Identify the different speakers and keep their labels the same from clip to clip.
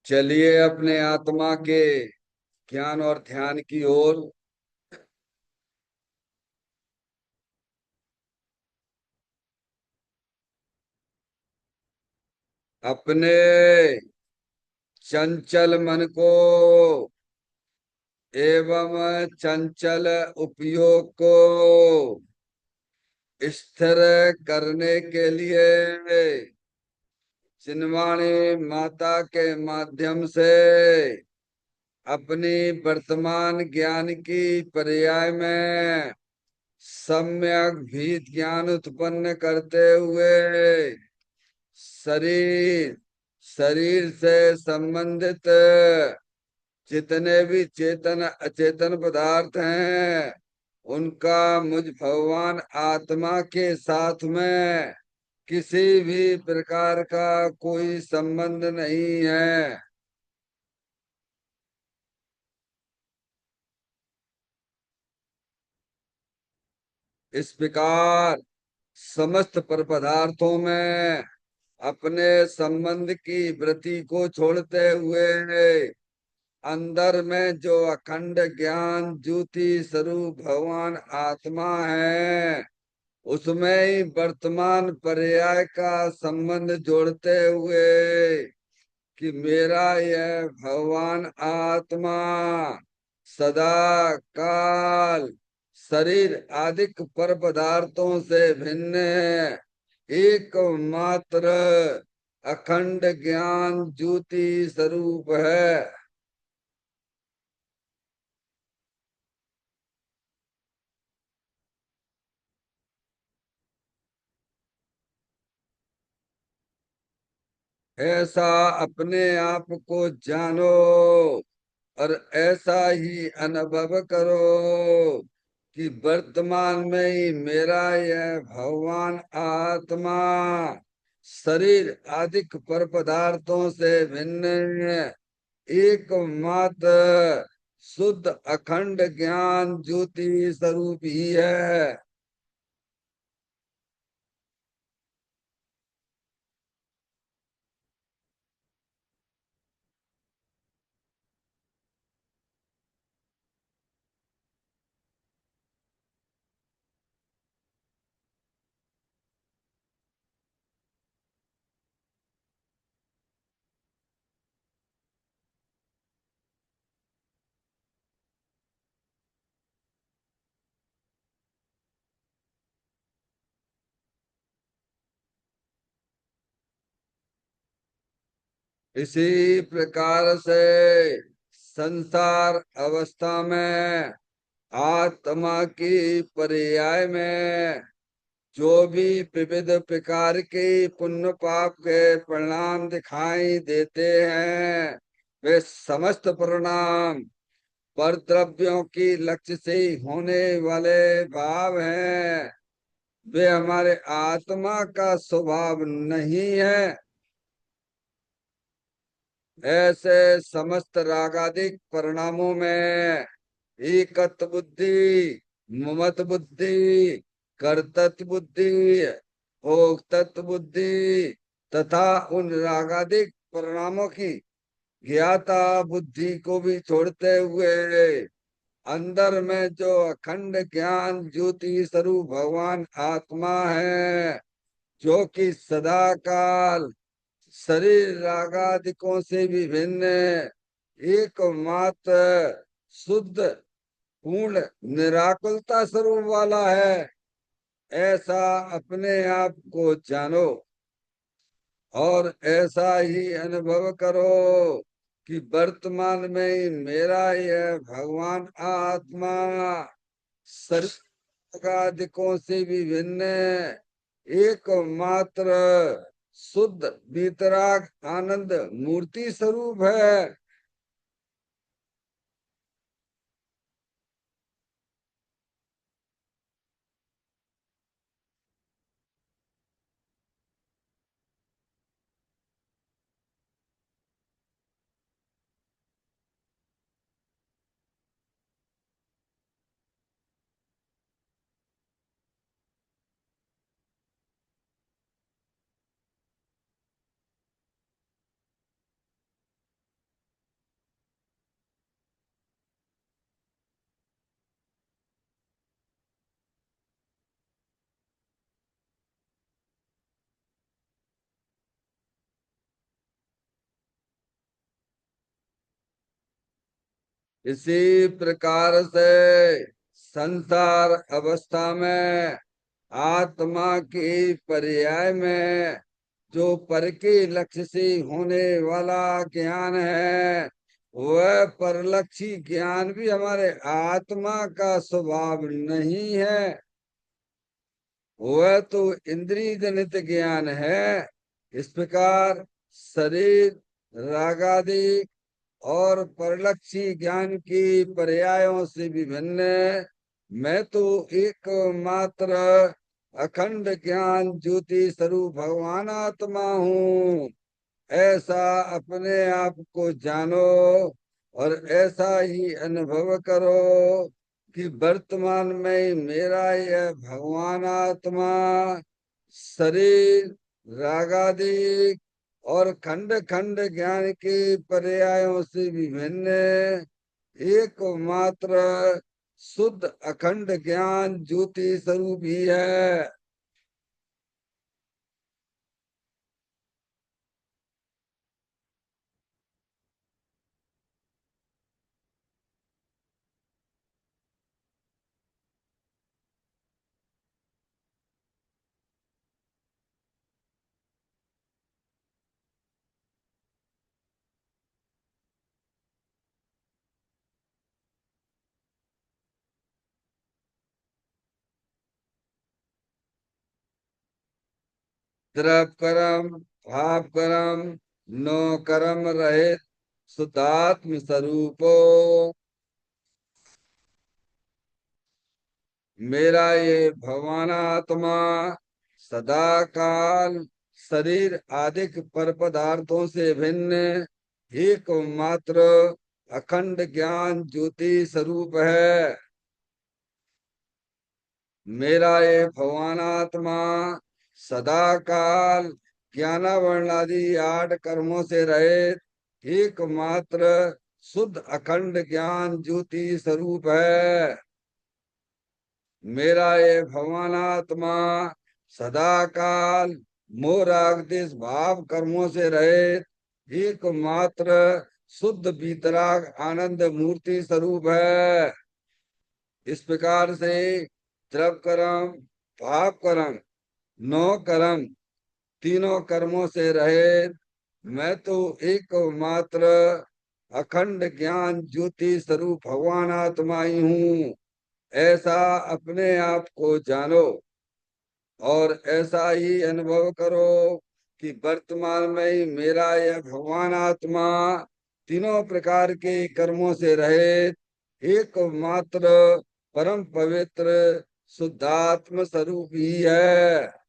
Speaker 1: चलिए अपने आत्मा के ज्ञान और ध्यान की ओर। अपने चंचल मन को एवं चंचल उपयोग को स्थिर करने के लिए चिन्वाणी माता के माध्यम से अपनी वर्तमान ज्ञान की पर्याय में सम्यक भी ज्ञान उत्पन्न करते हुए शरीर शरीर से संबंधित जितने भी चेतन अचेतन पदार्थ हैं उनका मुझ भगवान आत्मा के साथ में किसी भी प्रकार का कोई संबंध नहीं है। इस प्रकार समस्त पर पदार्थों में अपने संबंध की वृत्ति को छोड़ते हुए अंदर में जो अखंड ज्ञान ज्योति स्वरूप भगवान आत्मा है उसमें ही वर्तमान पर्याय का संबंध जोड़ते हुए कि मेरा यह भगवान आत्मा सदा काल शरीर आदिक पर पदार्थों से भिन्न है, एकमात्र अखंड ज्ञान ज्योति स्वरूप है। ऐसा अपने आप को जानो और ऐसा ही अनुभव करो कि वर्तमान में ही मेरा यह भगवान आत्मा शरीर आदिक पर पदार्थों से भिन्न है, एकमात्र शुद्ध अखंड ज्ञान ज्योति स्वरूप ही है। इसी प्रकार से संसार अवस्था में आत्मा की पर्याय में जो भी विविध प्रकार के पुण्य पाप के परिणाम दिखाई देते हैं वे समस्त परिणाम पर द्रव्यों की लक्ष्य से ही होने वाले भाव हैं। वे हमारे आत्मा का स्वभाव नहीं है। ऐसे समस्त रागादिक परिणामों में एकत बुद्धि, ममत बुद्धि, कर्तत बुद्धि, भोक्तत बुद्धि तथा उन रागादिक परिणामों की ज्ञाता बुद्धि को भी छोड़ते हुए अंदर में जो अखंड ज्ञान ज्योति स्वरूप भगवान आत्मा है जो कि सदा काल शरीर रागादिकों से भी भिन्न एकमात्र शुद्ध पूर्ण निराकुलता स्वरूप वाला है। ऐसा अपने आप को जानो और ऐसा ही अनुभव करो कि वर्तमान में ही मेरा यह भगवान आत्मा शरीर आदिकों से भी भिन्न एकमात्र शुद्ध वितराग आनंद मूर्ति स्वरूप है। इसी प्रकार से संसार अवस्था में आत्मा के पर्याय में जो पर के लक्ष्य से होने वाला ज्ञान है, वह परलक्षी ज्ञान भी हमारे आत्मा का स्वभाव नहीं है। वह तो इंद्रिय जनित ज्ञान है। इस प्रकार शरीर, रागादि और परलक्षी ज्ञान की पर्यायों से विभिन्न मैं तो एकमात्र अखंड ज्ञान ज्योति स्वरूप भगवान आत्मा हूँ, ऐसा अपने आप को जानो और ऐसा ही अनुभव करो कि वर्तमान में मेरा यह भगवान आत्मा शरीर, रागादि और खंड खंड ज्ञान के पर्यायों से विभिन्न एकमात्र शुद्ध अखंड ज्ञान ज्योति स्वरूप ही है। द्रव कर्म, भाव कर्म, नो कर्म रहित शुद्धात्म स्वरूपो मेरा ये भगवान आत्मा सदा काल शरीर आदि पर पदार्थों से भिन्न एकमात्र अखंड ज्ञान ज्योति स्वरूप है। मेरा ये भगवान आत्मा सदा काल ज्ञानावरण आदि 8 कर्मों से रहित एकमात्र शुद्ध अखंड ज्ञान ज्योति स्वरूप है। मेरा ये भगवान आत्मा सदा काल मोह राग द्वेष भाव कर्मों से रहित एकमात्र शुद्ध वीतराग आनंद मूर्ति स्वरूप है। इस प्रकार से द्रव कर्म, भाव कर्म, नौ कर्म, तीनों कर्मों से रहित मैं तो एकमात्र अखंड ज्ञान ज्योति स्वरूप भगवान आत्मा ही हूँ, ऐसा अपने आप को जानो और ऐसा ही अनुभव करो कि वर्तमान में ही मेरा यह भगवान आत्मा तीनों प्रकार के कर्मों से रहित एकमात्र परम पवित्र शुद्धात्म स्वरूप ही है।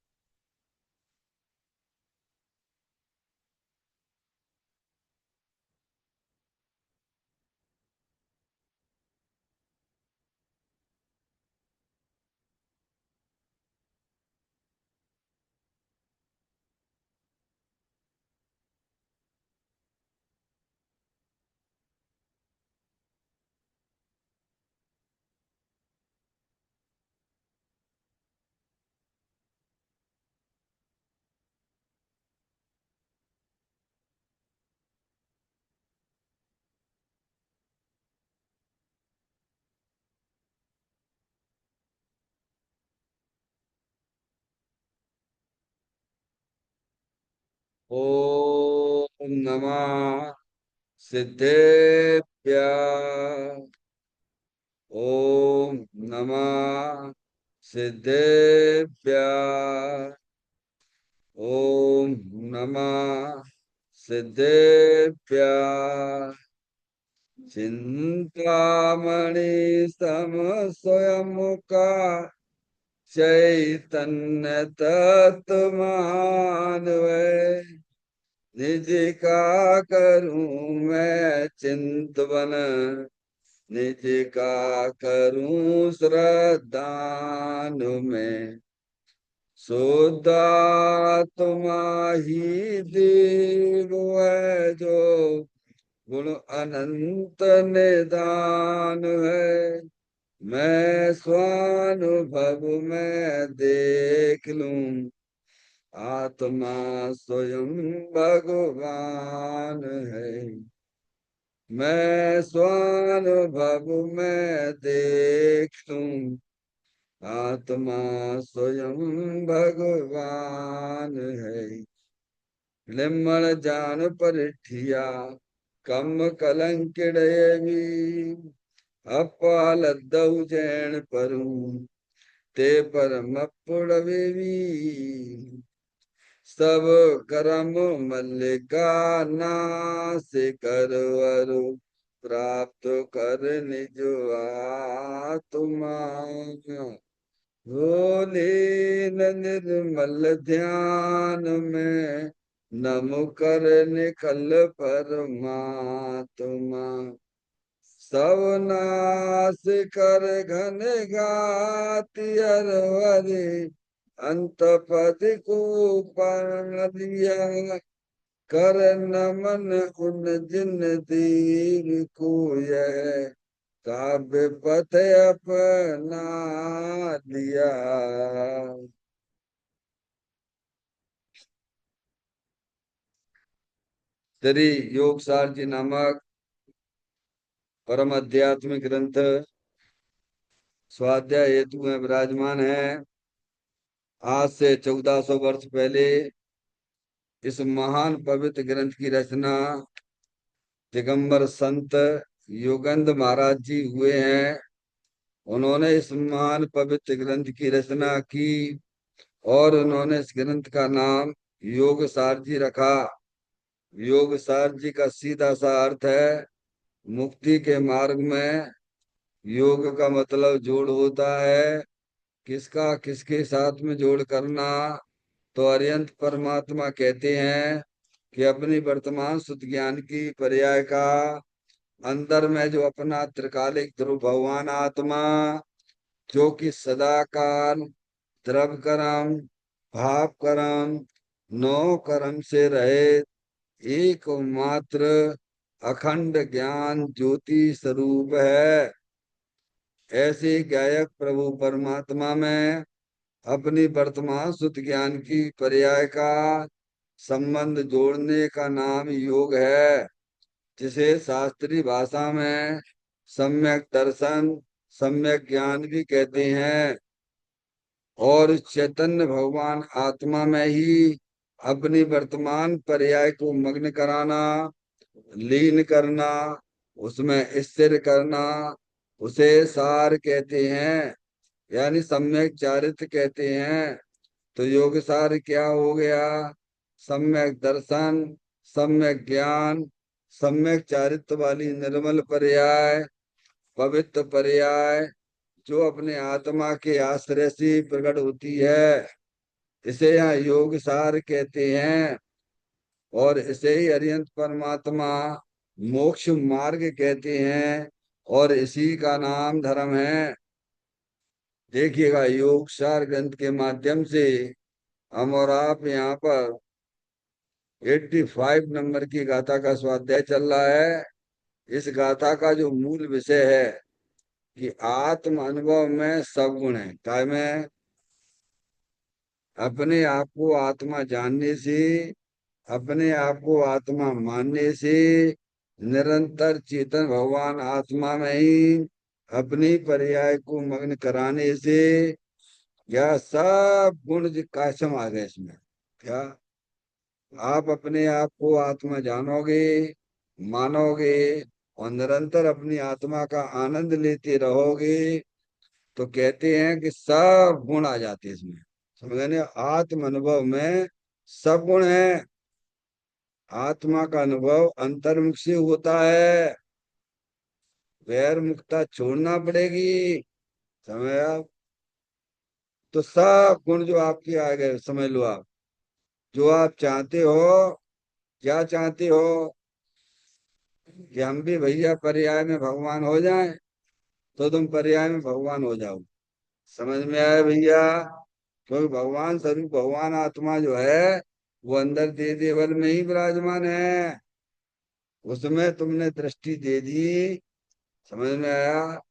Speaker 1: ओम नमः सिद्धेभ्य। ओम नमः सिद्धेभ्य। ओम नमः सिद्धेभ्य। चिंतामणि सम स्वयं का चैतन्य तत्मान वे निज का करूं मैं चिंतवन, निज का करूं श्रद्धान में शुद्धात्मा ही देव है जो गुण अनंत निदान है। मैं स्वानुभव में देख लूं आत्मा स्वयं भगवान है। मैं स्वानुभव में देखूं, आत्मा स्वयं भगवान है। लिम्मण जान परिठिया, कम कलंकिड़ेवी, अपालद्दउ जैन परू, ते परम पुड़वेवी। सब करम मल्लिका नास करवरु, प्राप्त कर निज आत्मा। भोले न निर्मल ध्यान में, नम कर निखल परमात्मा। सब नाश कर घन घाति अरवरे, अंत पद को पर्ण दिया। कर नमन उन जिन देव को, यह काव्य पथ अपना दिया। श्री योगसार जी नामक परम आध्यात्मिक ग्रंथ स्वाध्याय हेतु में विराजमान है। आज से 1400 वर्ष पहले इस महान पवित्र ग्रंथ की रचना दिगंबर संत योगेंद्र महाराज जी हुए हैं। उन्होंने इस महान पवित्र ग्रंथ की रचना की और उन्होंने इस ग्रंथ का नाम योगसार जी रखा। योगसार जी का सीधा सा अर्थ है मुक्ति के मार्ग में। योग का मतलब जोड़ होता है। किसका किसके साथ में जोड़ करना? तो अरिहंत परमात्मा कहते हैं कि अपनी वर्तमान शुद्ध ज्ञान की पर्याय का अंदर में जो अपना त्रिकालिक ध्रुव भगवान आत्मा, जो कि सदा काल द्रव कर्म भाव कर्म नौ कर्म से रहे, एकमात्र अखंड ज्ञान ज्योति स्वरूप है। ऐसे गायक प्रभु परमात्मा में अपनी वर्तमान शुद्ध ज्ञान की पर्याय का संबंध जोड़ने का नाम योग है, जिसे शास्त्रीय भाषा में सम्यक दर्शन सम्यक ज्ञान भी कहते हैं। और चैतन्य भगवान आत्मा में ही अपनी वर्तमान पर्याय को मग्न कराना, लीन करना, उसमें स्थिर करना, उसे सार कहते हैं, यानी सम्यक चारित्र कहते हैं। तो योग सार क्या हो गया? सम्यक दर्शन, सम्यक ज्ञान, सम्यक चारित्र वाली निर्मल पर्याय, पवित्र पर्याय, जो अपने आत्मा के आश्रय से प्रकट होती है, इसे यहाँ योग सार कहते हैं। और इसे ही अरिहंत परमात्मा मोक्ष मार्ग कहते हैं और इसी का नाम धर्म है। देखिएगा, योग सार ग्रंथ के माध्यम से हम और आप यहाँ पर 85 नंबर की गाथा का स्वाध्याय चल रहा है। इस गाथा का जो मूल विषय है कि आत्म अनुभव में सब गुण है। काय में? अपने आप को आत्मा जानने से, अपने आप को आत्मा मानने से, निरंतर चेतन भगवान आत्मा में ही अपनी पर्याय को मग्न कराने से, यह सब गुण कायम आ गए इसमें। क्या आप अपने आप को आत्मा जानोगे, मानोगे और निरंतर अपनी आत्मा का आनंद लेते रहोगे, तो कहते हैं कि सब गुण आ जाते हैं इसमें। समझने? आत्म अनुभव में सब गुण है। आत्मा का अनुभव अंतर्मुख से होता है। वैर मुक्ता छोड़ना पड़ेगी। समझ आप? तो सब गुण जो आपके आ गए, समझ लो आप जो आप चाहते हो। क्या चाहते हो? कि हम भी भैया पर्याय में भगवान हो जाएं, तो तुम पर्याय में भगवान हो जाओ। समझ में आया भैया? क्योंकि भगवान स्वरूप भगवान आत्मा जो है वो अंदर दे देवल में ही विराजमान है। उसमें तुमने दृष्टि दे दी। समझ में आया?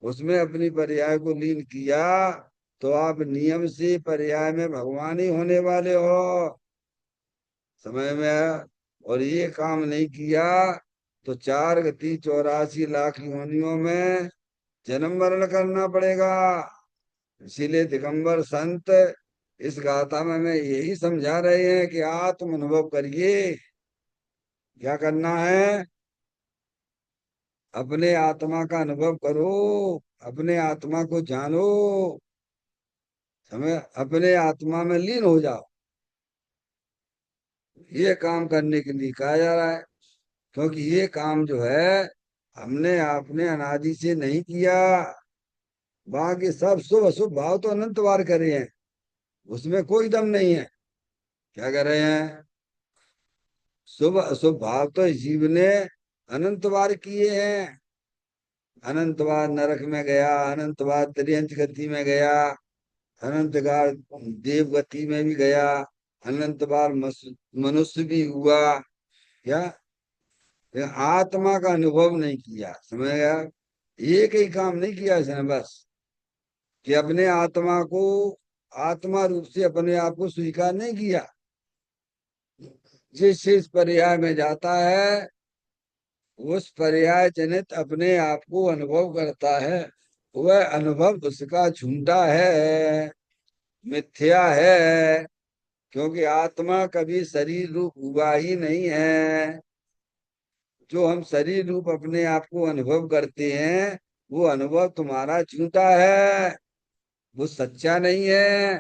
Speaker 1: उसमें अपनी पर्याय को लीन किया, तो आप नियम से पर्याय में भगवान ही होने वाले हो। समझ में आया? और ये काम नहीं किया तो 4 गति 84 लाख योनियों में जन्म मरण करना पड़ेगा। इसीलिए दिगंबर संत इस गाथा में हमें यही समझा रहे हैं कि आत्म अनुभव करिए। क्या करना है? अपने आत्मा का अनुभव करो, अपने आत्मा को जानो, समय अपने आत्मा में लीन हो जाओ। ये काम करने के लिए कहा जा रहा है, क्योंकि ये काम जो है हमने आपने अनादि से नहीं किया। बाकी सब शुभ अशुभ भाव तो अनंत बार करे हैं, उसमें कोई दम नहीं है। क्या कर रहे हैं? शुभ अशुभ भाव तो इस जीव ने अनंत बार किए हैं। अनंत बार नरक में गया, अनंत बार त्रियंच गति में गया, अनंत बार देव गति में भी गया, अनंत बार मनुष्य भी हुआ। क्या? ये आत्मा का अनुभव नहीं किया, समझ गया? एक ही काम नहीं किया इसने, बस कि अपने आत्मा को आत्मा रूप से अपने आप को स्वीकार नहीं किया। जिस पर्याय में जाता है उस पर्याय जनित अपने आप को अनुभव करता है, वह अनुभव उसका झूठा है, मिथ्या है। क्योंकि आत्मा कभी शरीर रूप हुआ ही नहीं है। जो हम शरीर रूप अपने आप को अनुभव करते हैं वो अनुभव तुम्हारा झूठा है, वो सच्चा नहीं है।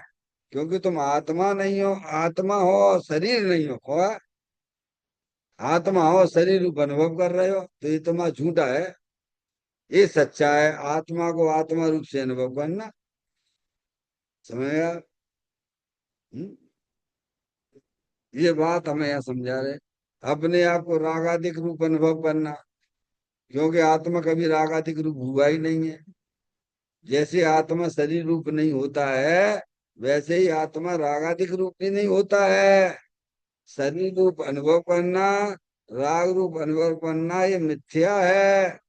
Speaker 1: क्योंकि तुम आत्मा नहीं हो, आत्मा हो शरीर नहीं हो। आत्मा हो शरीर रूप अनुभव कर रहे हो तो ये तुम्हारा झूठा है। ये सच्चा है, आत्मा को आत्मा रूप से अनुभव करना। समझ गया? हम्म? ये बात हमें यहाँ समझा रहे। अपने आप को रागादिक रूप अनुभव करना, क्योंकि आत्मा कभी रागादिक रूप हुआ ही नहीं है। जैसे आत्मा शरीर रूप नहीं होता है वैसे ही आत्मा रागादिक रूप भी नहीं होता है। शरीर रूप अनुभव करना, राग रूप अनुभव करना ये मिथ्या है,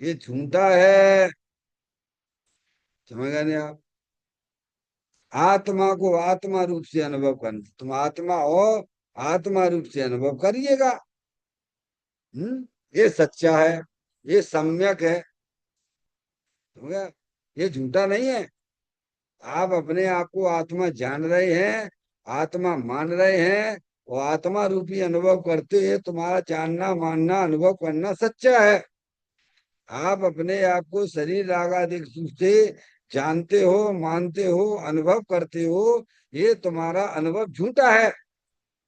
Speaker 1: ये झूठा है। समझ गए नहीं आप? आत्मा को आत्मा रूप से अनुभव करना, तुम आत्मा हो, आत्मा रूप से अनुभव करिएगा। ये सच्चा है, ये सम्यक है। समझ गए? ये झूठा नहीं है। आप अपने आप को आत्मा जान रहे हैं, आत्मा मान रहे हैं, और आत्मा रूपी अनुभव करते हुए तुम्हारा जानना मानना अनुभव करना सच्चा है। आप अपने आप को शरीर राग आदि रूप से जानते हो, मानते हो, अनुभव करते हो, ये तुम्हारा अनुभव झूठा है।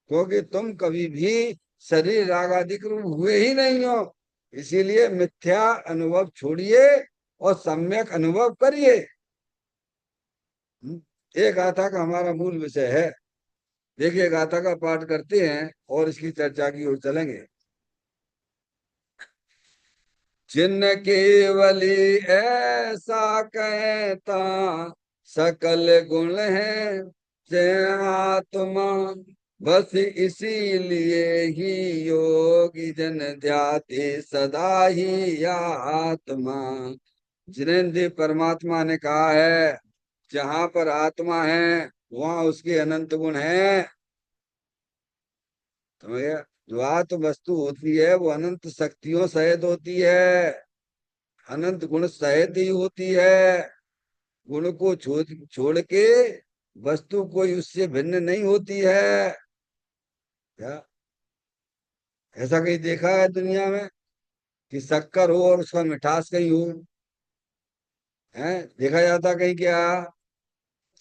Speaker 1: क्योंकि तुम कभी भी शरीर राग आदि रूप हुए ही नहीं हो। इसीलिए मिथ्या अनुभव छोड़िए और सम्यक अनुभव करिए। ये गाथा का हमारा मूल विषय है। देखिए गाथा का पाठ करते हैं और इसकी चर्चा की ओर चलेंगे। जिन केवली ऐसा कहता सकल गुण है से आत्मा, बस इसीलिए ही योगी जन ध्याते सदा ही या आत्मा। जिनेन्द्र परमात्मा ने कहा है जहां पर आत्मा है वहां उसके अनंत गुण है। समझ गया? जो आत्म वस्तु होती है वो अनंत शक्तियों सहित होती है, अनंत गुण सहित ही होती है। गुण को छोड़ छोड़ के वस्तु कोई उससे भिन्न नहीं होती है। क्या ऐसा कहीं देखा है दुनिया में कि शक्कर हो और उसका मिठास कहीं हो? है देखा जाता कहीं? क्या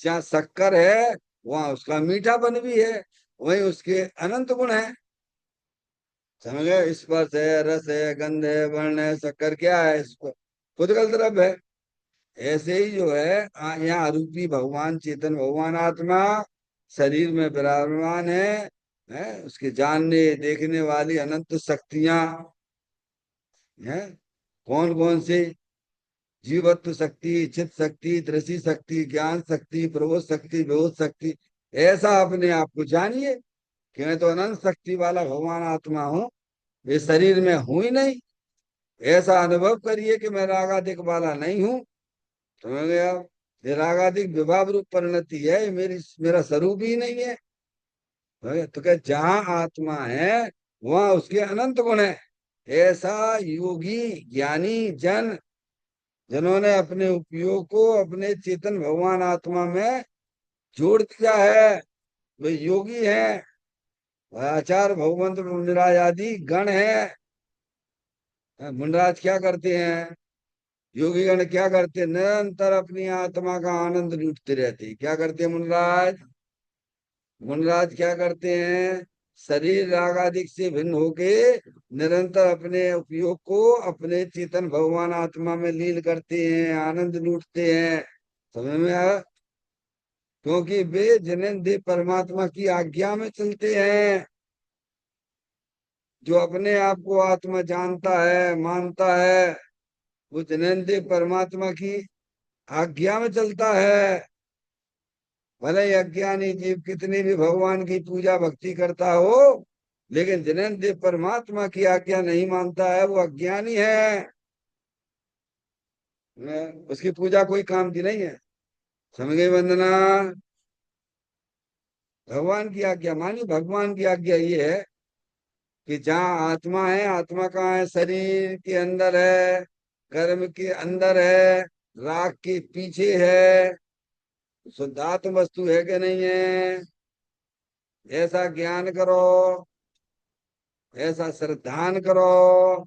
Speaker 1: जहाँ शक्कर है वहां उसका मीठापन भी है, वहीं उसके अनंत गुण है। समझ गए? स्पर्श है, रस है, गंध है, वर्ण है, शक्कर क्या है? इसको खुदगल द्रव्य है। ऐसे ही जो है यहाँ अरूपी भगवान चेतन भगवान आत्मा शरीर में विराजमान है उसके जानने देखने वाली अनंत शक्तियां हैं। कौन कौन से? जीवत्व शक्ति, चित शक्ति, दृष्टि शक्ति, ज्ञान शक्ति, प्रबोध शक्ति, विभूत शक्ति। ऐसा अपने आप को जानिए कि मैं तो अनंत शक्ति वाला भगवान आत्मा हूँ, ये शरीर में हूं ही नहीं। ऐसा अनुभव करिए कि मैं रागादिक वाला नहीं हूँ। समझ गए आप? ये रागादिक विभाव रूप परिणति है, ये मेरा स्वरूप ही नहीं है। समझ गए? तो क्या जहां आत्मा है वहां उसके अनंत गुण है। ऐसा योगी ज्ञानी जन, जिन्होंने अपने उपयोग को अपने चेतन भगवान आत्मा में जोड़ दिया है, वे योगी हैं। आचार्य भगवंत मुनिराज आदि गण है। मुनिराज क्या करते हैं, योगी गण क्या करते हैं, निरंतर अपनी आत्मा का आनंद लूटते रहते हैं। क्या करते हैं मुनिराज, मुनिराज क्या करते हैं, शरीर राग आदि से भिन्न होके निरंतर अपने उपयोग को अपने चेतन भगवान आत्मा में लीन करते हैं, आनंद लूटते हैं। समझ में आया? क्योंकि वे जिनेंद्रिय परमात्मा की आज्ञा में चलते हैं। जो अपने आप को आत्मा जानता है, मानता है, वो जिनेंद्रिय परमात्मा की आज्ञा में चलता है। भले ही अज्ञानी जीव कितनी भी भगवान की पूजा भक्ति करता हो, लेकिन जिनेंद्रिय परमात्मा की आज्ञा नहीं मानता है, वो अज्ञानी है। उसकी पूजा कोई काम की नहीं है। समझ गई वंदना? भगवान की आज्ञा मानी, भगवान की आज्ञा ये है कि जहाँ आत्मा है, आत्मा कहाँ है, शरीर के अंदर है, कर्म के अंदर है, राग के पीछे है, शुद्धात्म वस्तु है कि नहीं है, ऐसा ज्ञान करो, ऐसा श्रद्धान करो,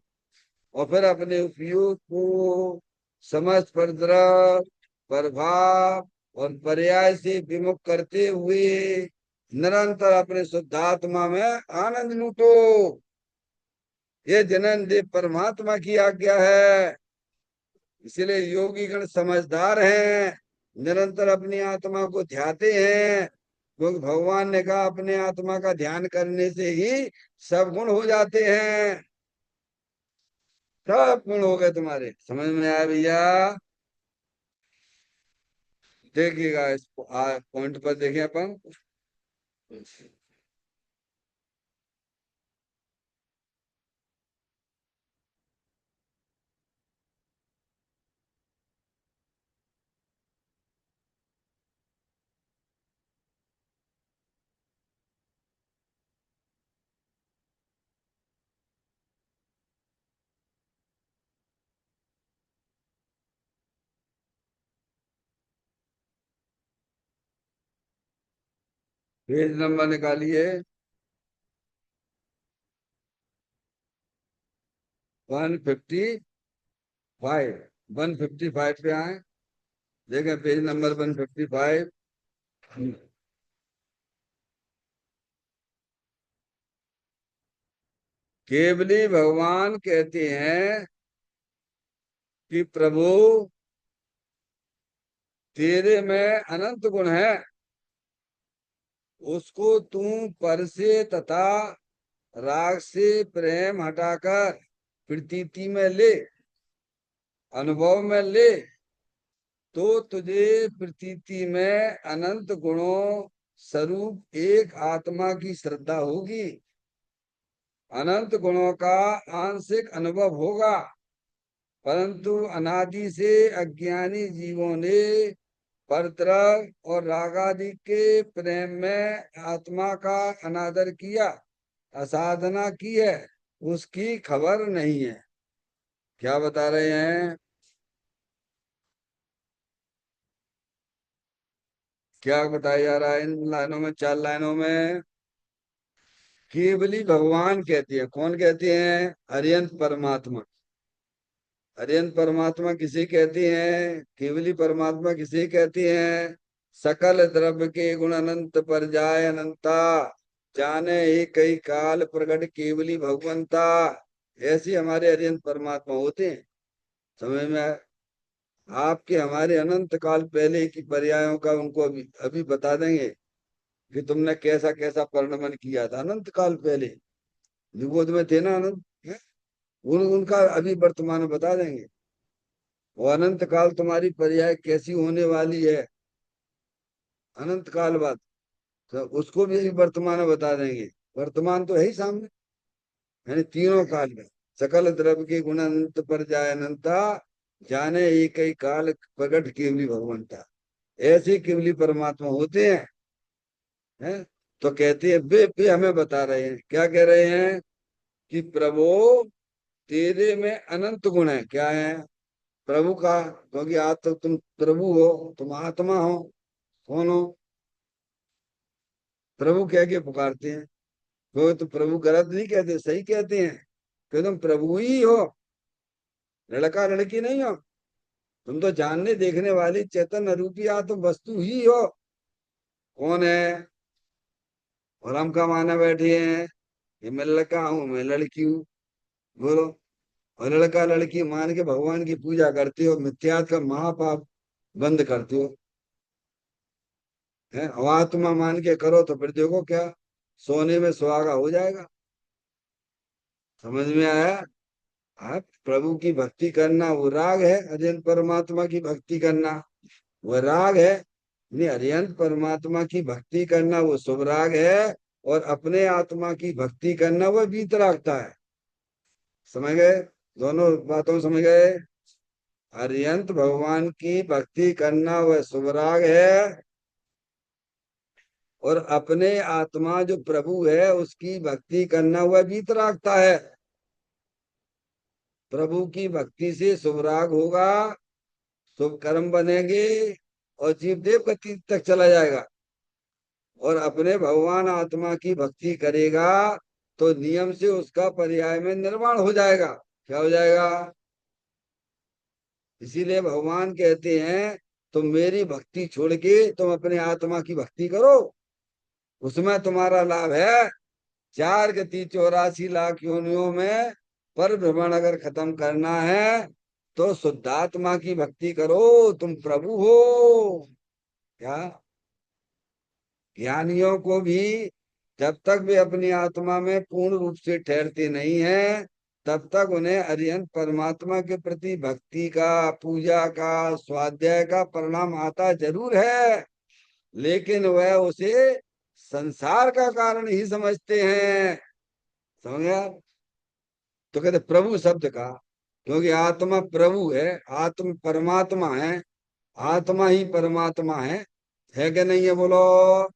Speaker 1: और फिर अपने उपयोग को समस्त परद्रव, प्रभाव और पर्याय से विमुख करते हुए निरंतर अपने शुद्धात्मा में आनंद लूटो। ये जनन देव परमात्मा की आज्ञा है। इसलिए योगी गण समझदार हैं, निरंतर अपनी आत्मा को ध्याते हैं, क्योंकि भगवान ने कहा अपने आत्मा का ध्यान करने से ही सब गुण हो जाते हैं। सब गुण हो गए तुम्हारे। समझ में आया भैया? देखिएगा इस पॉइंट पर देखें अपन। पेज नंबर निकालिए, 155। 155 पे आए, देखें पेज नंबर 155। केवली भगवान कहते हैं कि प्रभु तेरे में अनंत गुण है, उसको तू पर से तथा राग से प्रेम हटाकर प्रतीति में ले, अनुभव में ले, तो तुझे प्रतीति में अनंत गुणों स्वरूप एक आत्मा की श्रद्धा होगी, अनंत गुणों का आंशिक अनुभव होगा। परंतु अनादि से अज्ञानी जीवों ने परद्रव और रागादि के प्रेम में आत्मा का अनादर किया, असाधना की है, उसकी खबर नहीं है। क्या बता रहे हैं, क्या बताया जा रहा है इन लाइनों में, 4 लाइनों में? केवली भगवान कहती है, कौन कहती है, अरिहंत परमात्मा। अरिहंत परमात्मा किसे कहती हैं, केवली परमात्मा किसे कहती हैं, सकल द्रव्य के गुण अनंत पर जाय अनंता, जाने ही कई काल प्रगट केवली भगवंता। ऐसे हमारे अरिहंत परमात्मा होते हैं। समझ में आया? आपके हमारे अनंत काल पहले की पर्यायों का उनको अभी अभी बता देंगे कि तुमने कैसा कैसा परिणमन किया था अनंत काल पहले। निगोद में थे ना अनंत, हैं? उनका अभी वर्तमान में बता देंगे। वो अनंत काल तुम्हारी पर्याय कैसी होने वाली है अनंत काल बाद, तो उसको भी अभी वर्तमान में बता देंगे। वर्तमान तो है ही सामने, यानी तीनों काल में सकल द्रव्य के गुण अनंत पर जाए अनंता, जाने एक ही काल प्रगट केवली भगवंता। ऐसे केवली परमात्मा होते हैं। हैं? तो कहते हैं वे हमें बता रहे हैं, क्या कह रहे हैं, कि प्रभु तेरे में अनंत गुण है। क्या है? प्रभु का, क्योंकि आज तो तुम प्रभु हो, तुम आत्मा हो। कौन हो? प्रभु कह के पुकारते हैं। वो तो प्रभु गलत नहीं कहते, सही कहते हैं कि तुम प्रभु ही हो, लड़का लड़की नहीं हो। तुम तो जानने देखने वाली चैतन्य रूपी आत्म वस्तु ही हो। कौन है? और हम का माना बैठे हैं कि मैं लड़का हूँ, मैं लड़की हूँ। बोलो। और लड़का लड़की मान के भगवान की पूजा करते हो, मिथ्यात का महापाप बंद करते हो। है और आत्मा मान के करो तो फिर देखो क्या सोने में सुहागा हो जाएगा। समझ में आया? आप प्रभु की भक्ति करना वो राग है, अरिहंत परमात्मा की भक्ति करना वो राग है। नहीं, अरिहंत परमात्मा की भक्ति करना वो शुभ राग है, और अपने आत्मा की भक्ति करना वो वीतरागता है। समझ गए? दोनों बातों समझ गए? अरिहंत भगवान की भक्ति करना वह शुभ राग है, और अपने आत्मा जो प्रभु है उसकी भक्ति करना वह वीतरागता है। प्रभु की भक्ति से शुभ राग होगा, शुभ कर्म बनेंगे, और जीव देव गति तक चला जाएगा। और अपने भगवान आत्मा की भक्ति करेगा तो नियम से उसका पर्याय में निर्वाण हो जाएगा। क्या हो जाएगा? इसीलिए भगवान कहते हैं तुम मेरी भक्ति छोड़ के तुम अपने आत्मा की भक्ति करो, उसमें तुम्हारा लाभ है। 4 गति 84 लाख योनियों में पर भ्रमण अगर खत्म करना है तो शुद्धात्मा की भक्ति करो, तुम प्रभु हो। क्या? ज्ञानियों को भी जब तक वे अपनी आत्मा में पूर्ण रूप से ठहरते नहीं है तब तक उन्हें अरिहंत परमात्मा के प्रति भक्ति का, पूजा का, स्वाध्याय का परिणाम आता जरूर है, लेकिन वह उसे संसार का कारण ही समझते हैं। समझ गया? तो कहते प्रभु शब्द का, क्योंकि आत्मा प्रभु है, आत्म परमात्मा है, आत्मा ही परमात्मा है कि नहीं है? बोलो।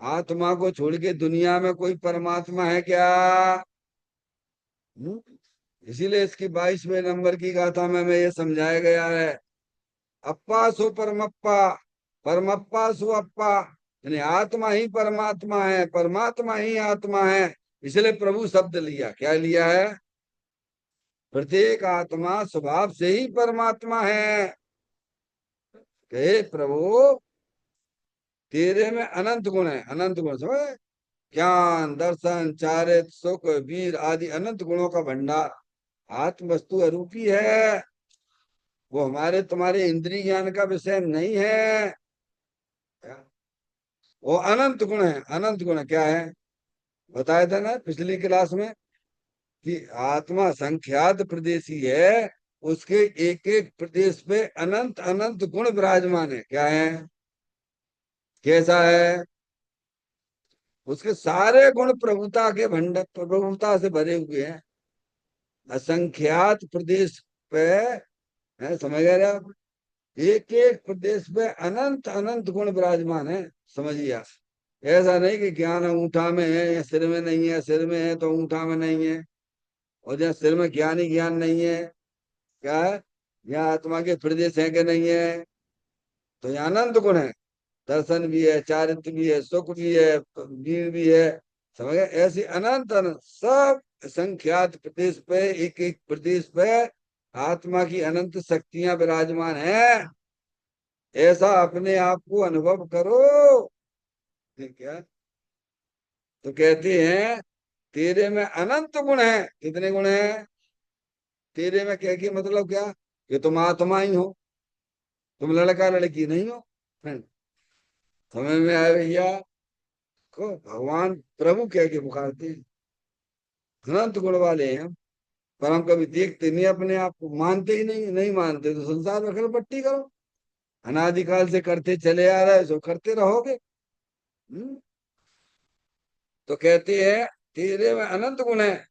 Speaker 1: आत्मा को छोड़ के दुनिया में कोई परमात्मा है क्या? हम्म? इसीलिए इसकी 22वें नंबर की गाथा में ये समझाया गया है, अप्पा सो परमप्पा, परमप्पा सो अप्पा। यानी आत्मा ही परमात्मा है, परमात्मा ही आत्मा है। इसलिए प्रभु शब्द लिया। क्या लिया है? प्रत्येक आत्मा स्वभाव से ही परमात्मा है। कहे प्रभु तेरे में अनंत गुण है। अनंत गुण समझ? ज्ञान, दर्शन, चारित्र, सुख, वीर आदि अनंत गुणों का भंडार आत्म वस्तु अरूपी है। वो हमारे तुम्हारे इंद्रिय ज्ञान का विषय नहीं है। वो अनंत गुण है। अनंत गुण क्या है? बताया था ना पिछली क्लास में कि आत्मा संख्यात प्रदेशी है, उसके एक एक प्रदेश पे अनंत अनंत गुण विराजमान है। क्या है? कैसा है? उसके सारे गुण प्रभुता के भंडार, प्रभुता से भरे हुए हैं। असंख्यात प्रदेश पे है, समझ गए आप? एक एक प्रदेश में अनंत अनंत गुण विराजमान है। समझिए आप। ऐसा नहीं कि ज्ञान अंगूठा में है या सिर में नहीं है, सिर में है तो अंगूठा में नहीं है, और जहाँ सिर में ज्ञान ही ज्ञान नहीं है। क्या है? यहाँ आत्मा के प्रदेश है कि नहीं है? तो यहाँ अनंत गुण है, दर्शन भी है, चारित्र भी है, सुख भी है, वीर भी है। समझ गए? ऐसी अनंत अनंत सब संख्यात प्रदेश पे, एक एक प्रदेश पे आत्मा की अनंत शक्तियां विराजमान है। ऐसा अपने आप को अनुभव करो। ठीक है? तो कहते हैं तेरे में अनंत गुण है। कितने गुण है तेरे में? कह के मतलब क्या? कि तुम आत्मा ही हो, तुम लड़का लड़की नहीं हो। फ्रेंड, समझ में आया भैया? को भगवान प्रभु कह के पुकारते हैं, अनंत गुण वाले हैं। पर हम कभी देखते नहीं, अपने आप को मानते ही नहीं। नहीं मानते तो संसार में खलबट्टी करो, अनादिकाल से करते चले आ रहे सो करते रहोगे। तो कहते हैं तेरे में अनंत गुण है,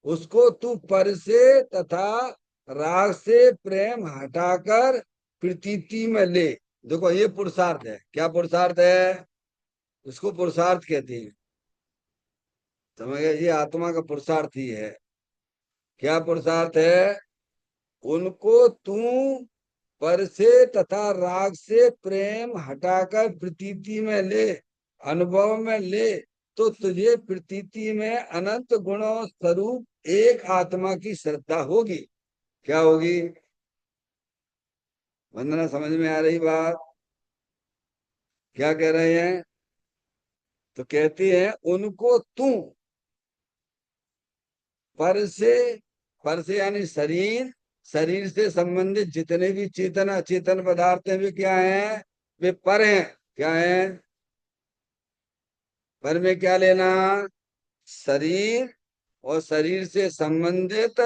Speaker 1: उसको तू पर से तथा राग से प्रेम हटाकर प्रतीति में ले। देखो ये पुरुषार्थ है। क्या पुरुषार्थ है? उसको पुरुषार्थ कहते हैं। समझ गए, ये आत्मा का पुरुषार्थ ही है। क्या पुरुषार्थ है? उनको तू पर से तथा राग से प्रेम हटाकर प्रतीति में ले, अनुभव में ले, तो तुझे प्रतीति में अनंत गुणों स्वरूप एक आत्मा की श्रद्धा होगी। क्या होगी? वंदना, समझ में आ रही बात? क्या कह रहे हैं? तो कहती है उनको तू पर से, पर से यानी शरीर, शरीर से संबंधित जितने भी चेतन अचेतन पदार्थ हैं वे क्या हैं? वे पर हैं। क्या हैं? पर में क्या लेना? शरीर और शरीर से संबंधित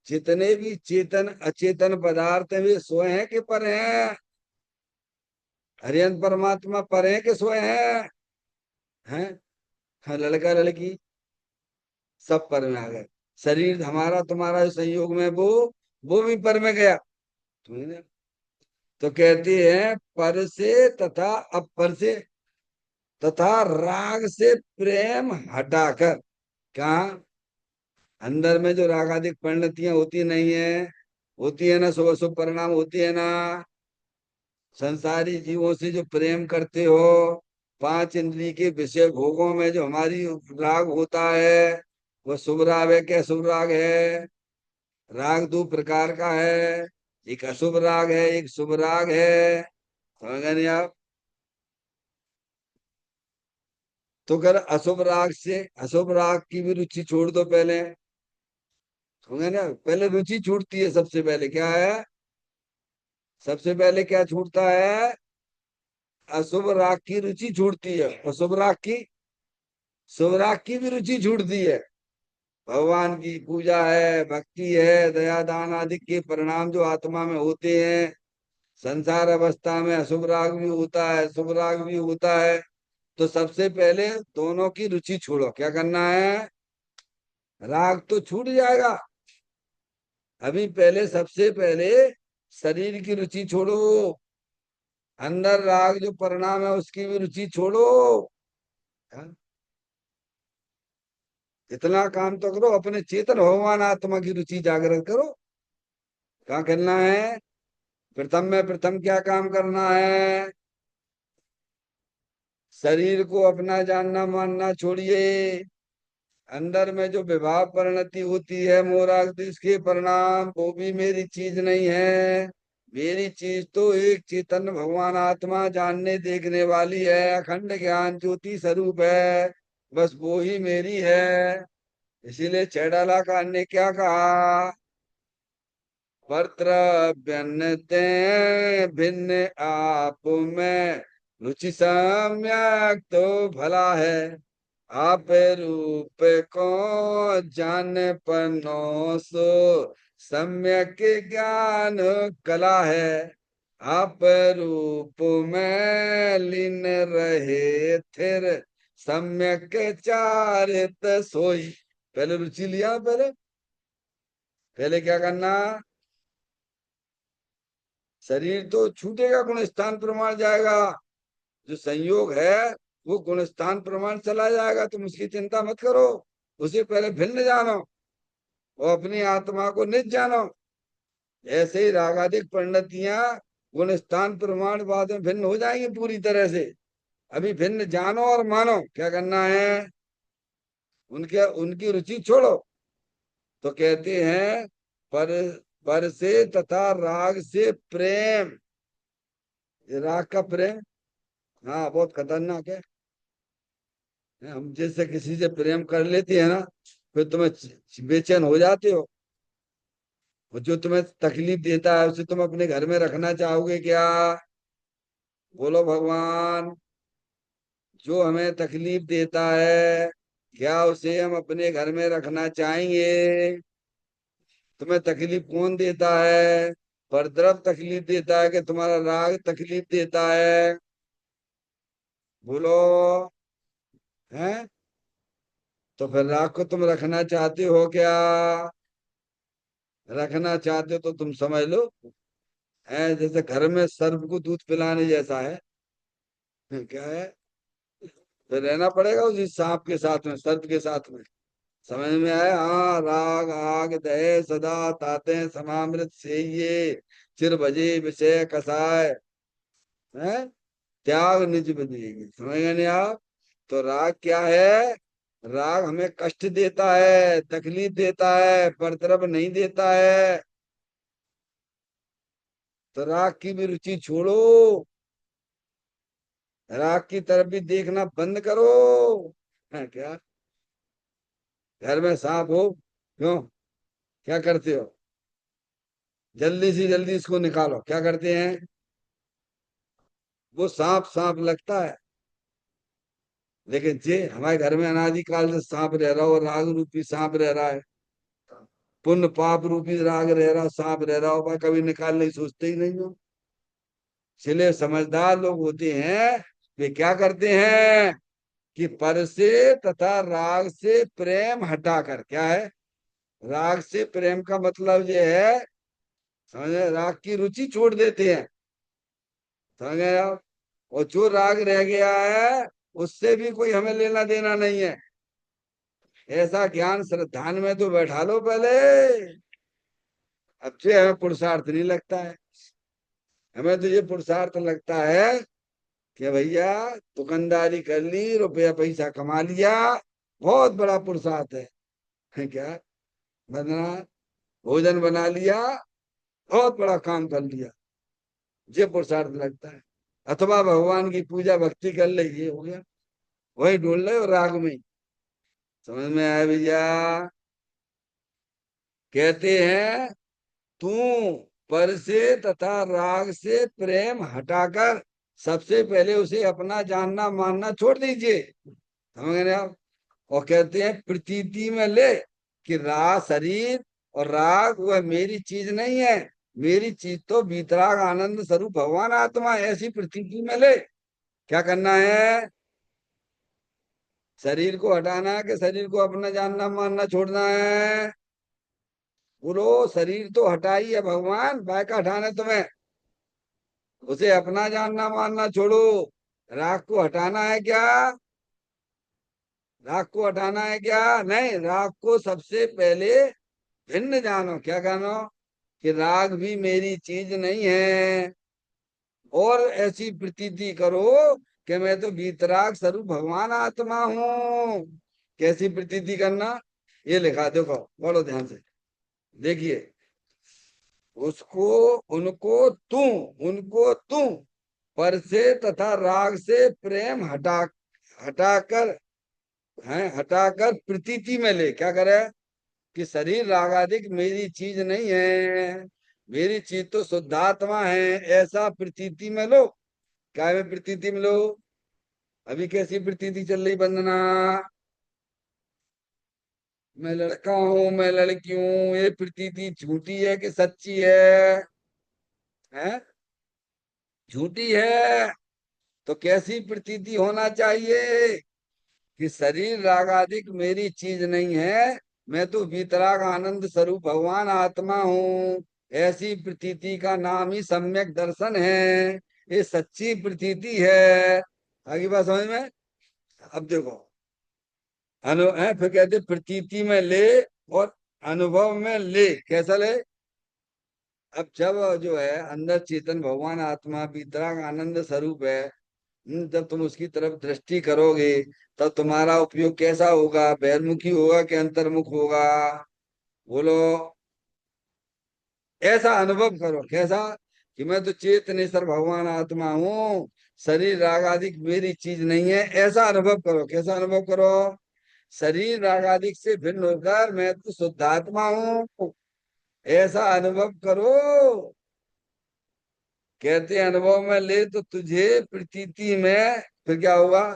Speaker 1: जितने भी चेतन अचेतन पदार्थ हैं वे स्वयं हैं कि पर हैं? हरियंत परमात्मा पर हैं कि स्वयं हैं? हैं? हाँ, लड़का लड़की सब पर में आ गए। शरीर हमारा तुम्हारा जो संयोग में वो भी पर में गया। तो कहती है पर से तथा अपर से तथा राग से प्रेम हटाकर। कहा? अंदर में जो रागादिक परिणतियां होती नहीं है, होती है ना, शुभ शुभ परिणाम होती है ना, संसारी जीवों से जो प्रेम करते हो, पांच इंद्रिय के विषय भोगों में जो हमारी राग होता है, वह शुभ राग है क्या शुभ राग है? राग दो प्रकार का है, एक अशुभ राग है, एक शुभ राग है। समझ गए नहीं आप? तो अगर अशुभ राग से, अशुभ राग की भी रुचि छोड़ दो पहले। समझ गए ना? पहले रुचि छूटती है, सबसे पहले क्या है? सबसे पहले क्या छूटता है? अशुभ राग की रुचि छूटती है। और शुभ राग की, शुभ राग की भी रुचि छूटती है। भगवान की पूजा है, भक्ति है, दया दान आदि के परिणाम जो आत्मा में होते हैं, संसार अवस्था में अशुभ राग भी होता है, शुभ राग भी होता है। तो सबसे पहले दोनों की रुचि छोड़ो। क्या करना है? राग तो छूट जाएगा, अभी पहले सबसे पहले शरीर की रुचि छोड़ो, अंदर राग जो परिणाम है उसकी भी रुचि छोड़ो। हाँ? इतना काम तो करो, अपने चेतन भगवान आत्मा की रुचि जागृत करो। क्या करना है? प्रथम में प्रथम क्या काम करना है? शरीर को अपना जानना मानना छोड़िए। अंदर में जो विभाव परिणति होती है मोराग इसके परिणाम, वो भी मेरी चीज नहीं है। मेरी चीज तो एक चेतन भगवान आत्मा जानने देखने वाली है, अखंड ज्ञान ज्योति स्वरूप है, बस वो ही मेरी है। इसीलिए चैडाला का ने क्या कहा? वर्त्र भिन्नते भिन्न आप में रुचि सम्यक तो भला है। आप रूप को जान पनो सो सम्यक ज्ञान कला है। आप रूप में लीन रहे थिर सम्यक चारित सोई। पहले रुचि लिया, पहले पहले क्या करना? शरीर तो छूटेगा, गुण स्थान प्रमाण जाएगा। जो संयोग है वो गुण स्थान प्रमाण चला जाएगा, तुम उसकी चिंता मत करो। उसे पहले भिन्न जानो और अपनी आत्मा को निज जानो। ऐसे ही रागादिक परिणतियां गुण स्थान प्रमाण बाद में भिन्न हो जाएंगे पूरी तरह से। अभी भिन्न जानो और मानो। क्या करना है? उनके उनकी रुचि छोड़ो। तो कहते हैं पर, पर से तथा राग से प्रेम। ये राग का प्रेम, हाँ, बहुत खतरनाक है। हम जैसे किसी से प्रेम कर लेती है ना, फिर तुम्हें बेचैन हो जाते हो। और जो तुम्हें तकलीफ देता है उसे तुम अपने घर में रखना चाहोगे क्या? बोलो भगवान। जो हमें तकलीफ देता है, क्या उसे हम अपने घर में रखना चाहेंगे? तुम्हें तकलीफ कौन देता है? परद्रव तकलीफ देता है कि तुम्हारा राग तकलीफ देता है? बोलो। हैं? तो फिर राग को तुम रखना चाहते हो क्या? रखना चाहते हो तो तुम समझ लो, है जैसे घर में सर्प को दूध पिलाने जैसा है। क्या है? तो रहना पड़ेगा उसी सांप के साथ में, सर्प के साथ में। समझ में आया? हाँ, राग आग दहे सदा ताते समामृत से ये चिर भजे विषय कसाय है त्याग निज बनेगी। समझ गए नहीं आप? तो राग क्या है? राग हमें कष्ट देता है, तकलीफ देता है, पर तरफ नहीं देता है। तो राग की भी रुचि छोड़ो, राग की तरफ भी देखना बंद करो। है क्या? घर में सांप हो, क्यों, क्या करते हो? जल्दी से जल्दी इसको निकालो, क्या करते हैं? वो सांप सांप लगता है, लेकिन जे हमारे घर में अनादिकाल से सांप रह रहा हो, राग रूपी सांप रह रहा है, पुण्य पाप रूपी राग रह रहा, सांप रह रहा हो, भाई कभी निकालने की सोचते ही नहीं हो। इसलिए समझदार लोग होते हैं, वे क्या करते हैं कि पर से तथा राग से प्रेम हटाकर, क्या है? राग से प्रेम का मतलब ये है, समझे, राग की रुचि छोड़ देते हैं। समझ गए आप? और जो राग रह गया है उससे भी कोई हमें लेना देना नहीं है। ऐसा ज्ञान श्रद्धान में तो बैठा लो पहले। अब से हमें पुरुषार्थ नहीं लगता है, हमें तो ये पुरुषार्थ लगता है कि भैया दुकानदारी कर ली, रुपया पैसा कमा लिया, बहुत बड़ा पुरुषार्थ है क्या? बना, भोजन बना लिया, बहुत बड़ा काम कर लिया, ये पुरुषार्थ लगता है। अथवा भगवान की पूजा भक्ति कर ले, ये हो गया, वही ढूंढ ले और राग में। समझ में आया भैया? कहते हैं तू पर से तथा राग से प्रेम हटाकर सबसे पहले उसे अपना जानना मानना छोड़ दीजिए। समझ गए आप? और कहते हैं प्रतीति में ले कि राग शरीर और राग वह मेरी चीज नहीं है, मेरी चीज तो वीतराग आनंद स्वरूप भगवान आत्मा है, ऐसी प्रतीति में ले। क्या करना है? शरीर को हटाना है कि शरीर को अपना जानना मानना छोड़ना है? बोलो, शरीर तो हटा ही है भगवान, बाय का हटाना है तुम्हें? उसे अपना जानना मानना छोड़ो। राग को हटाना है क्या? राग को हटाना है क्या? नहीं, राग को सबसे पहले भिन्न जानो। क्या जानो? कि राग भी मेरी चीज नहीं है, और ऐसी प्रतीति करो कि मैं तो वीतराग स्वरूप भगवान आत्मा हूँ। कैसी प्रतीति करना? ये लिखा, देखो पढ़ो ध्यान से, देखिए। उसको, उनको, तू, उनको तू पर से तथा राग से प्रेम हटाकर है, हटाकर प्रतीति में ले। क्या करे? कि शरीर रागादिक मेरी चीज नहीं है, मेरी चीज तो शुद्धात्मा है, ऐसा प्रतीति में लो। क्या में प्रतीति में लो? अभी कैसी प्रतीति चल रही वंदना? मैं लड़का हूं, मैं लड़की हूं, ये प्रतीति झूठी है कि सच्ची है? हैं? झूठी है। तो कैसी प्रतीति होना चाहिए? कि शरीर रागादिक मेरी चीज नहीं है, मैं तो वीतराग आनंद स्वरूप भगवान आत्मा हूँ, ऐसी प्रतीति का नाम ही सम्यक दर्शन है। ये सच्ची प्रतीति है। आगे बात समझ में? अब देखो, फिर कहते प्रतीति में ले और अनुभव में ले। कैसा ले? अब जब जो है अंदर चेतन भगवान आत्मा वीतराग आनंद स्वरूप है, जब तुम उसकी तरफ दृष्टि करोगे, तब तुम्हारा उपयोग कैसा होगा? बहिर्मुखी होगा कि अंतर्मुख होगा? बोलो। ऐसा अनुभव करो। कैसा? कि मैं तो चेतनेश्वर भगवान आत्मा हूँ, शरीर राग आदि मेरी चीज नहीं है, ऐसा अनुभव करो। कैसा अनुभव करो? शरीर राग आदि से भिन्न होकर मैं तो शुद्धात्मा हूँ, ऐसा अनुभव करो। कहते हैं अनुभव में ले तो तुझे प्रतीति में, फिर क्या हुआ?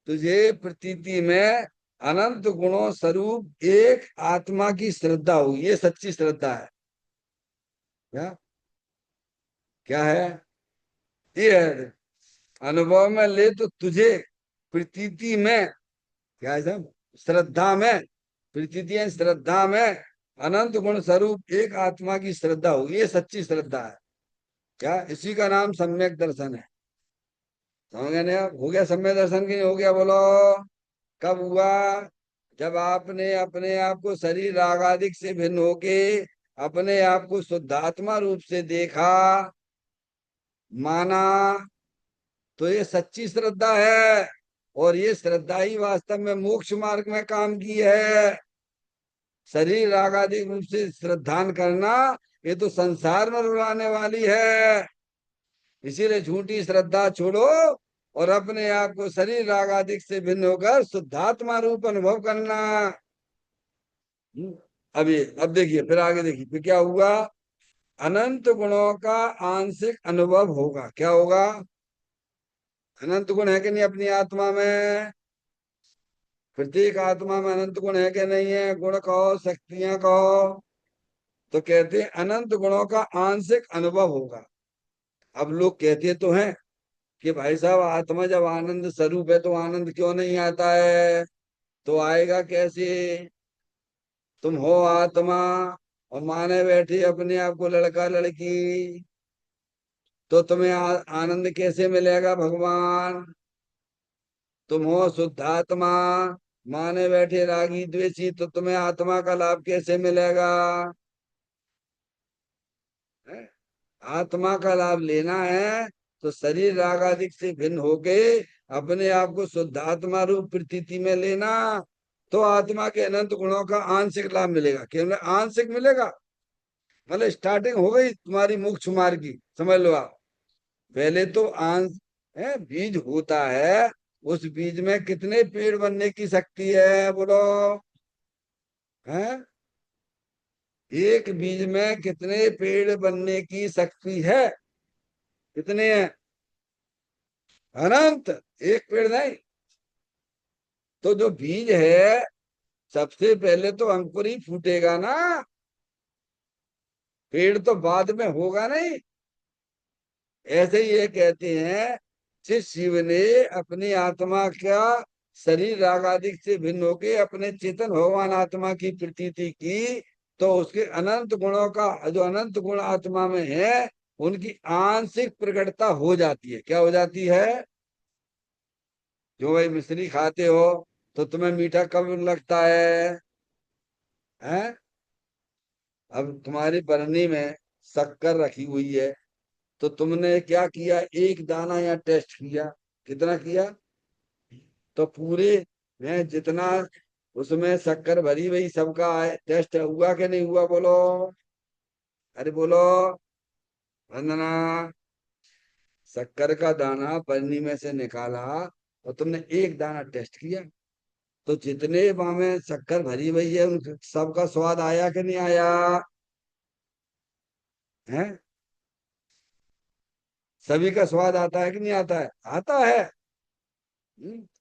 Speaker 1: तुझे प्रतीति में अनंत गुणों स्वरूप एक आत्मा की श्रद्धा होगी। ये सच्ची श्रद्धा है। क्या? क्या है? ये है अनुभव में ले तो तुझे प्रतीति में, क्या है सब? श्रद्धा में, प्रतीति है श्रद्धा में अनंत गुण स्वरूप एक आत्मा की श्रद्धा होगी। ये सच्ची श्रद्धा है। क्या? इसी का नाम सम्यक दर्शन है। समझ गए ना? हो गया सम्यक दर्शन की नहीं हो गया? बोलो। कब हुआ? जब आपने अपने आप को शरीर राग आदि से भिन्न होके अपने आप को शुद्धात्मा रूप से देखा, माना, तो ये सच्ची श्रद्धा है। और ये श्रद्धा ही वास्तव में मोक्ष मार्ग में काम की है। शरीर राग आदि रूप से श्रद्धान करना, ये तो संसार में रुलाने वाली है। इसीलिए झूठी श्रद्धा छोड़ो और अपने आप को शरीर राग आदि से भिन्न होकर शुद्धात्मा रूप अनुभव करना। अभी अब देखिए, फिर आगे देखिए, फिर क्या हुआ? अनंत गुणों का आंशिक अनुभव होगा। क्या होगा? अनंत गुण है कि नहीं अपनी आत्मा में? प्रत्येक आत्मा में अनंत गुण है कि नहीं है? गुण कहो, शक्तियां कहो। तो कहते हैं अनंत गुणों का आंशिक अनुभव होगा। अब लोग कहते तो हैं कि भाई साहब, आत्मा जब आनंद स्वरूप है तो आनंद क्यों नहीं आता है? तो आएगा कैसे? तुम हो आत्मा और माने बैठी अपने आप को लड़का लड़की, तो तुम्हें आनंद कैसे मिलेगा भगवान? तुम हो शुद्धात्मा, माने बैठे रागी द्वेषी, तो तुम्हें आत्मा का लाभ कैसे मिलेगा? है? आत्मा का लाभ लेना है तो शरीर राग आदि से भिन्न होके अपने आप को शुद्धात्मा रूप प्रतीति में लेना, तो आत्मा के अनंत गुणों का आंशिक लाभ मिलेगा। केवल आंशिक मिलेगा, मतलब स्टार्टिंग हो गई तुम्हारी मोक्ष मार्ग की, समझ लो आप। पहले तो आंश है, बीज होता है। उस बीज में कितने पेड़ बनने की शक्ति है? बोलो। है? एक बीज में कितने पेड़ बनने की शक्ति है? कितने हैं? अनंत। एक पेड़ नहीं। तो जो बीज है, सबसे पहले तो अंकुर ही फूटेगा ना, पेड़ तो बाद में होगा नहीं। ऐसे ही ये कहते हैं, जिस शिव ने अपनी आत्मा का शरीर राग आदि से भिन्न होके अपने चेतन भगवान आत्मा की प्रतीति की, तो उसके अनंत गुणों का, जो अनंत गुण आत्मा में है, उनकी आंशिक प्रकटता हो जाती है। क्या हो जाती है? जो भाई मिश्री खाते हो तो तुम्हें मीठा कब लगता है? हैं? अब तुम्हारी बरनी में शक्कर रखी हुई है, तो तुमने क्या किया? एक दाना या टेस्ट किया। कितना किया? तो पूरे में जितना उसमें शक्कर भरी हुई सबका टेस्ट हुआ कि नहीं हुआ? बोलो। अरे बोलो। वंदना। शक्कर का दाना बरनी में से निकाला और तुमने एक दाना टेस्ट किया, तो जितने में शक्कर भरी हुई है उन सबका स्वाद आया कि नहीं आया? है? सभी का स्वाद आता है कि नहीं आता है? आता है।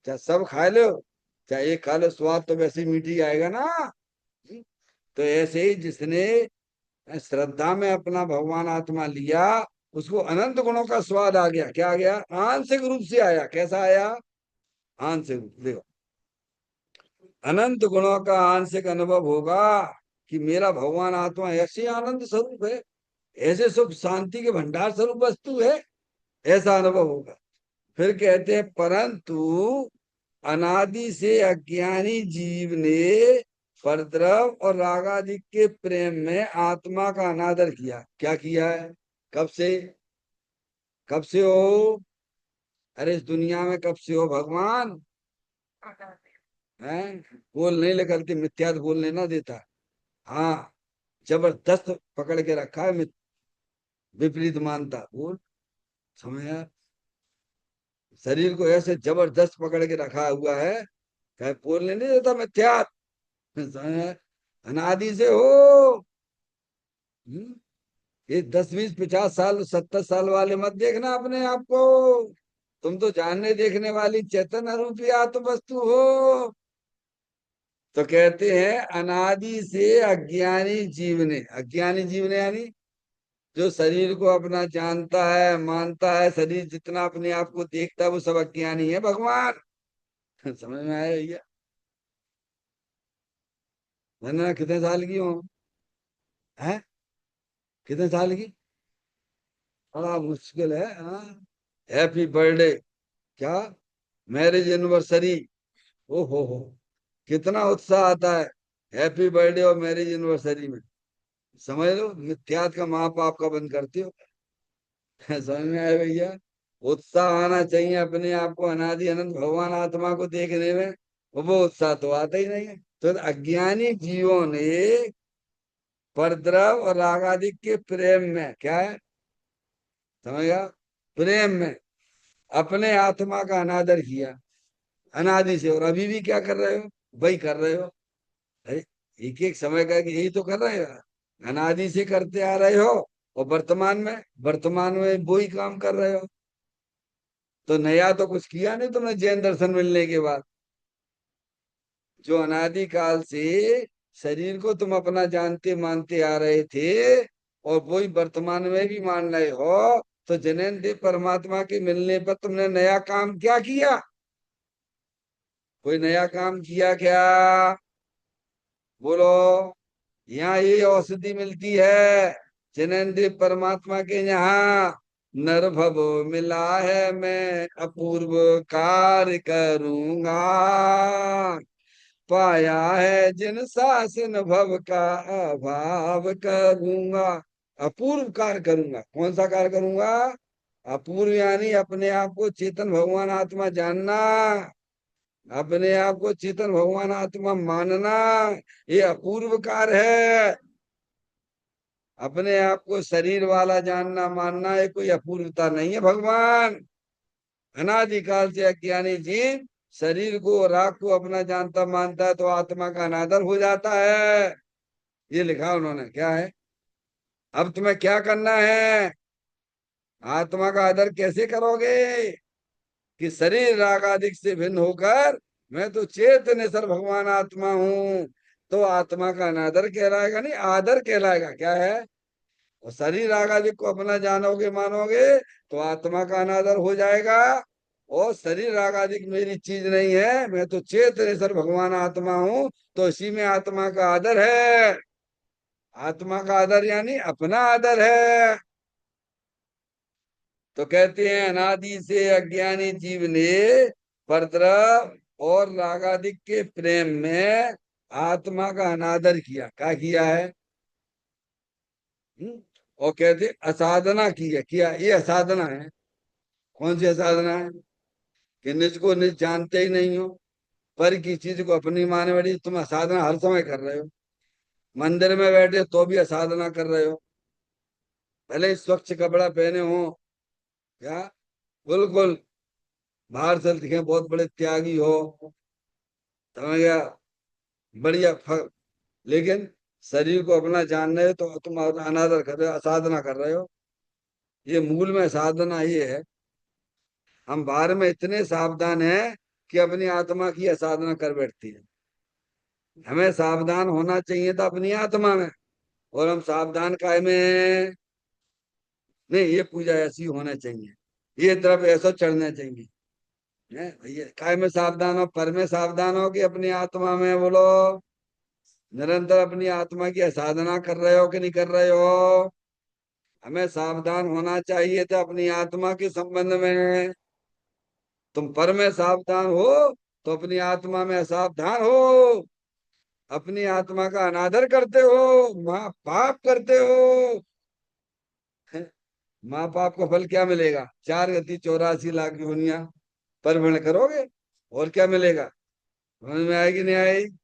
Speaker 1: चाहे सब खा लो, चाहे एक खा लो, स्वाद तो वैसे ही मीठी आएगा ना। तो ऐसे ही जिसने श्रद्धा में अपना भगवान आत्मा लिया, उसको अनंत गुणों का स्वाद आ गया। क्या आ गया? आंशिक रूप से आया। कैसा आया? आंशिक रूप। देखो, अनंत गुणों का आंशिक अनुभव होगा कि मेरा भगवान आत्मा ऐसे आनंद स्वरूप है, ऐसे सुख शांति के भंडार स्वरूप वस्तु है, ऐसा अनुभव होगा। फिर कहते हैं, परंतु अनादि से अज्ञानी जीव ने परद्रव और रागादि के प्रेम में आत्मा का अनादर किया। क्या किया है? कब से? कब से हो? अरे इस दुनिया में कब से हो भगवान? हैं? बोल नहीं निकलती, मिथ्या तो बोलने ना देता। हाँ, जबरदस्त पकड़ के रखा है, विपरीत मानता। बोल। समझ आया? शरीर को ऐसे जबरदस्त पकड़ के रखा हुआ है, कहीं बोलने नहीं देता मिथ्या। समझ आया? अनादि से हो। हम्म? ये 10 20 50 साल 70 साल वाले मत देखना अपने आप को। तुम तो जानने देखने वाली चैतन्य रूपी आत्म वस्तु हो। तो कहते हैं, अनादि से अज्ञानी जीव ने, अज्ञानी जीव ने यानी जो शरीर को अपना जानता है, मानता है, शरीर जितना अपने आप को देखता है, वो सब अज्ञानी है भगवान। समझ में आया भैया? वरना कितने साल की हो? हैं? कितने साल की? बड़ा मुश्किल है। हाँ। Happy birthday. क्या? Marriage anniversary. ओ हो, कितना उत्साह आता है हैप्पी बर्थडे और मैरिज एनिवर्सरी में। समझ लो मिथ्यात का महापाप का बंद करती हो। समझ में आया भैया? उत्साह आना चाहिए अपने आप को अनादि अनंत भगवान आत्मा को देखने में, और वो उत्साह तो आता ही नहीं है। तो अज्ञानी जीवों ने परद्रव और रागादिक के प्रेम में क्या है, समझा, प्रेम में अपने आत्मा का अनादर किया अनादि से, और अभी भी क्या कर रहे हो, वही कर रहे हो। अरे एक एक समय का यही तो कर रहे हो, अनादि से करते आ रहे हो, और वर्तमान में वही काम कर रहे हो। तो नया तो कुछ किया नहीं तुमने जैन दर्शन मिलने के बाद। जो अनादि काल से शरीर को तुम अपना जानते मानते आ रहे थे, और वही वर्तमान में भी मान रहे हो, तो जैनेन्द्र परमात्मा के मिलने पर तुमने नया काम क्या किया? कोई नया काम किया क्या? बोलो। यहाँ ये औषधि मिलती है जैनेन्द्र परमात्मा के यहाँ, नरभव मिला है मैं अपूर्व कार्य करूंगा, पाया है जिन शासन भव का अभाव करूंगा। अपूर्व कार्य करूंगा, कौन सा कार्य करूंगा? अपूर्व यानी अपने आप को चेतन भगवान आत्मा जानना, अपने आप को चेतन भगवान आत्मा मानना, ये अपूर्व कार्य है। अपने आप को शरीर वाला जानना मानना ये कोई अपूर्वता नहीं है भगवान। अनादिकाल से अज्ञानी जीव शरीर को राख को अपना जानता मानता है, तो आत्मा का अनादर हो जाता है। ये लिखा उन्होंने, क्या है? अब तुम्हें क्या करना है? आत्मा का आदर कैसे करोगे? कि शरीर राग आदि से भिन्न होकर मैं तो चेतन सर भगवान आत्मा हूँ, तो आत्मा का अनादर कहलाएगा नहीं, आदर कहलाएगा। क्या है? और शरीर राग आदि को अपना जानोगे मानोगे, तो आत्मा का अनादर हो जाएगा। और शरीर राग आदि मेरी चीज नहीं है, मैं तो चेतनेश्वर भगवान आत्मा हूँ, तो इसी में आत्मा का आदर है। आत्मा का आदर यानी अपना आदर है। तो कहते हैं अनादि से अज्ञानी जीव ने परद्रव और रागादिक के प्रेम में आत्मा का अनादर किया। क्या किया है? और कहते असाधना की है, किया, ये असाधना है। कौन सी असाधना है? कि निज को निज जानते ही नहीं हो, पर की चीज को अपनी माने बड़ी, तुम असाधना हर समय कर रहे हो। मंदिर में बैठे तो भी असाधना कर रहे हो, भले ही स्वच्छ कपड़ा पहने हो, क्या, बिल्कुल बाहर से दिखे बहुत बड़े त्यागी हो, समझ गया, बढ़िया लेकिन शरीर को अपना जान रहे हो तो तुम अनादर कर रहे हो, असाधना कर रहे हो। ये मूल में साधना ये है। हम बाहर में इतने सावधान हैं कि अपनी आत्मा की असाधना कर बैठती है। हमें सावधान होना चाहिए था अपनी आत्मा में, और हम सावधान काय में? नहीं, ये पूजा ऐसी होना चाहिए, ये तरफ ऐसा चढ़ना चाहिए। है भैया, काय में सावधान हो? पर में सावधान हो कि अपनी आत्मा में? बोलो। निरंतर अपनी आत्मा की साधना कर रहे हो कि नहीं कर रहे हो? हमें सावधान होना चाहिए था अपनी आत्मा के संबंध में। तुम पर में सावधान हो तो अपनी आत्मा में असावधान हो, अपनी आत्मा का अनादर करते हो, माँ पाप करते हो। माँ बाप को फल क्या मिलेगा? 4 गति 84 लाख योनियां परवर्ण करोगे, और क्या मिलेगा? समझ में आएगी नहीं आएगी?